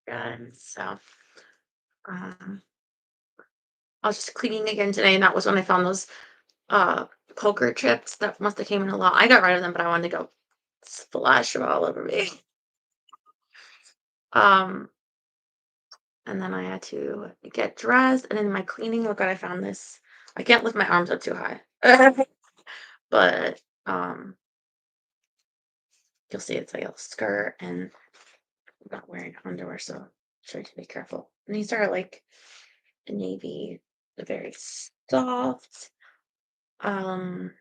good. So, um, I was just cleaning again today, and that was when I found those uh poker chips that must have came in a lot. I got rid of them, but I wanted to go splash them all over me. Um, and then I had to get dressed, and in my cleaning, oh god, I found this. I can't lift my arms up too high. But you'll see it's like a skirt, and I'm not wearing underwear, so try to be careful. And these are like navy, very soft. Um,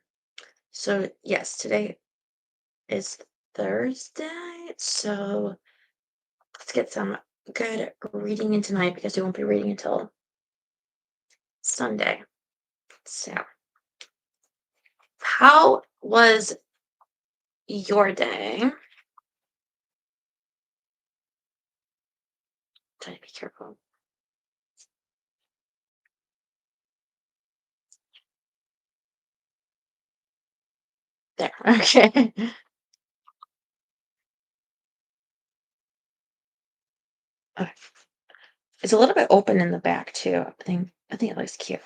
so yes, today is Thursday, so let's get some good reading in tonight because we won't be reading until Sunday. So, how was your day? Try to be careful. There. Okay. Okay. It's a little bit open in the back too. I think it looks cute.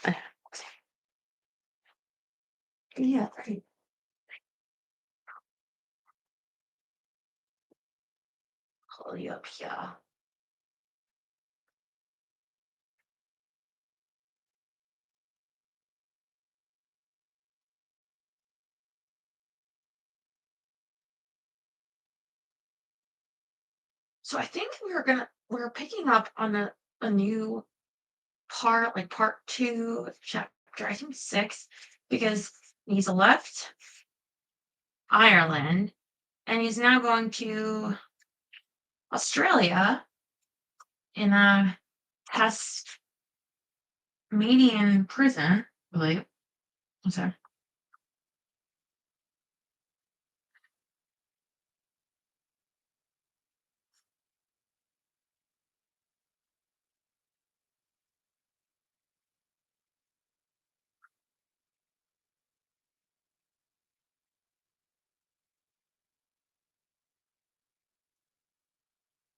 Yeah, right. Pull you up here. So I think we're picking up on a new part, like part two, chapter I think 6, because he's left Ireland and he's now going to Australia in a Tasmanian prison, I believe. I'm sorry.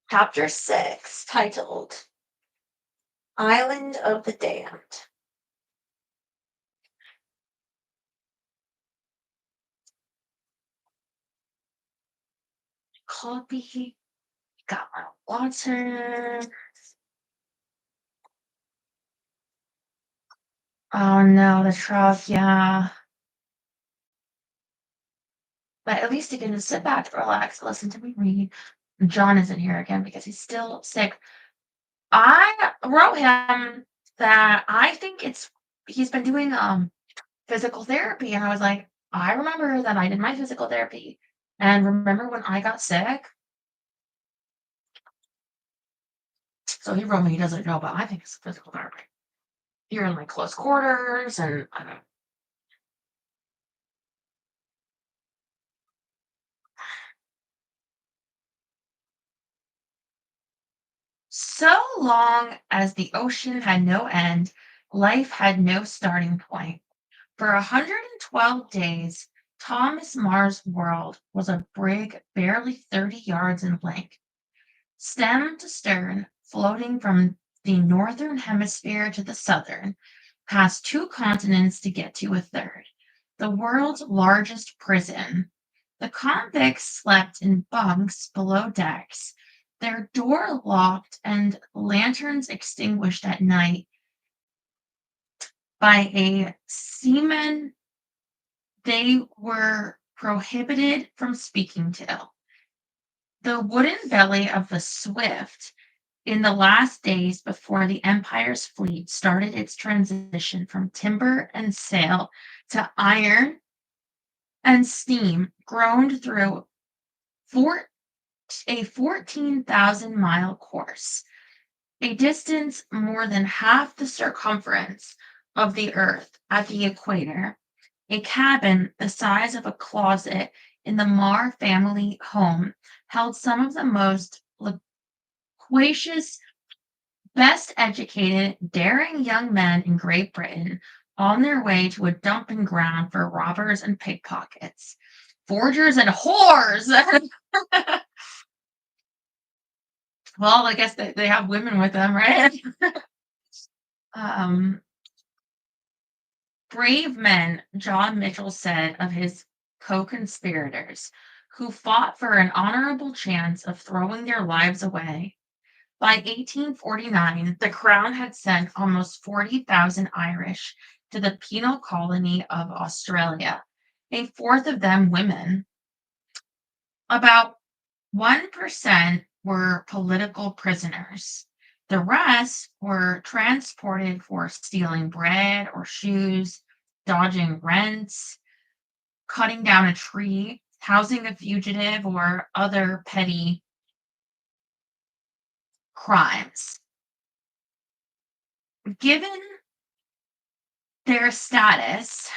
Chapter 6, titled Island of the Damned. Coffee, got my water. Oh no, the truck, yeah. But at least you can just sit back, relax, listen to me read. John isn't here again because he's still sick. I wrote him that I think he's been doing physical therapy, and I was like, I remember that I did my physical therapy, and remember when I got sick? So he wrote me he doesn't know, but I think it's physical therapy. You're in like close quarters, and I don't know. So long as the ocean had no end, life had no starting point. For 112 days, Thomas Mars' world was a brig barely 30 yards in length, stem to stern, floating from the northern hemisphere to the southern, past two continents to get to a third, the world's largest prison. The convicts slept in bunks below decks, their door locked and lanterns extinguished at night by a seaman they were prohibited from speaking to. The wooden belly of the Swift, in the last days before the Empire's fleet started its transition from timber and sail to iron and steam, groaned through four, a 14,000-mile course, a distance more than half the circumference of the Earth at the equator. A cabin the size of a closet in the Marr family home held some of the most loquacious, best educated, daring young men in Great Britain on their way to a dumping ground for robbers and pickpockets, forgers and whores. Well, I guess they have women with them, right? um, Brave men, John Mitchell said of his co-conspirators, who fought for an honorable chance of throwing their lives away. By 1849, the Crown had sent almost 40,000 Irish to the penal colony of Australia, a fourth of them women. About 1% were political prisoners. The rest were transported for stealing bread or shoes, dodging rents, cutting down a tree, housing a fugitive, or other petty crimes. Given their status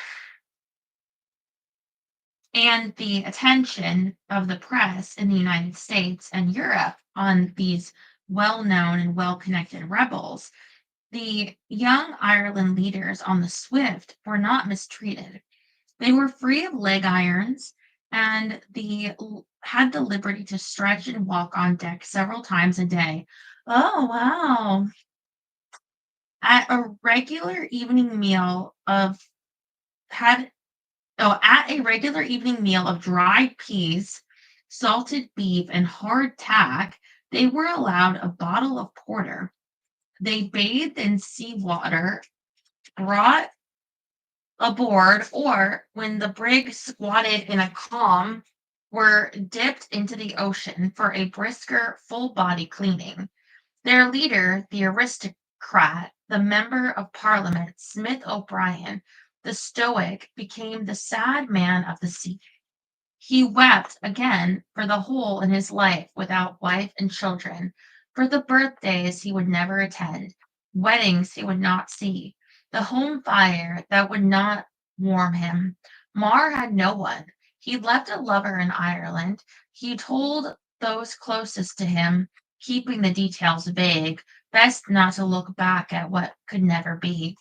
and the attention of the press in the United States and Europe on these well known and well connected rebels, the young Ireland leaders on the Swift were not mistreated. They were free of leg irons and had the liberty to stretch and walk on deck several times a day. Oh, wow. At a regular evening meal of had at a regular evening meal of dried peas, salted beef, and hard tack, they were allowed a bottle of porter. They bathed in seawater brought aboard, or when the brig squatted in a calm, were dipped into the ocean for a brisker full body cleaning. Their leader, the aristocrat, the member of parliament, Smith O'Brien, the stoic, became the sad man of the sea. He wept again for the hole in his life without wife and children, for the birthdays he would never attend, weddings he would not see, the home fire that would not warm him. Mar had no one. He left a lover in Ireland. He told those closest to him, keeping the details vague, best not to look back at what could never be.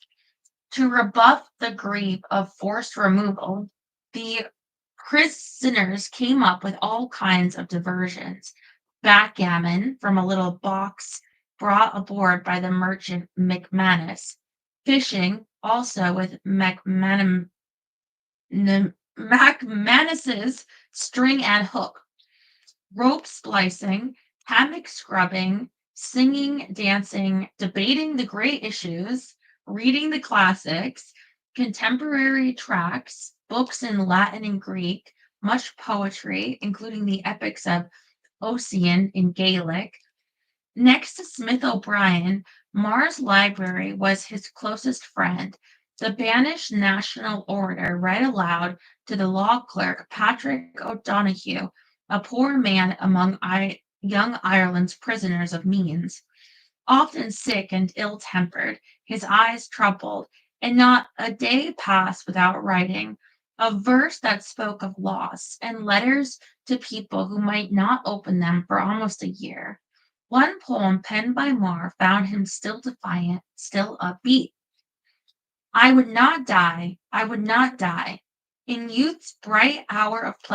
To rebuff the grief of forced removal, the prisoners came up with all kinds of diversions. Backgammon from a little box brought aboard by the merchant McManus, fishing also with McManus's string and hook, rope splicing, hammock scrubbing, singing, dancing, debating the great issues, reading the classics, contemporary tracts, books in Latin and Greek, much poetry, including the epics of Ossian in Gaelic. Next to Smith O'Brien, Mar's library was his closest friend. The banished national orator read aloud to the law clerk Patrick O'Donoghue, a poor man among young Ireland's prisoners of means, often sick and ill tempered, his eyes troubled, and not a day passed without writing a verse that spoke of loss, and letters to people who might not open them for almost a year. One poem penned by Mar found him still defiant, still upbeat. I would not die, I would not die. In youth's bright hour of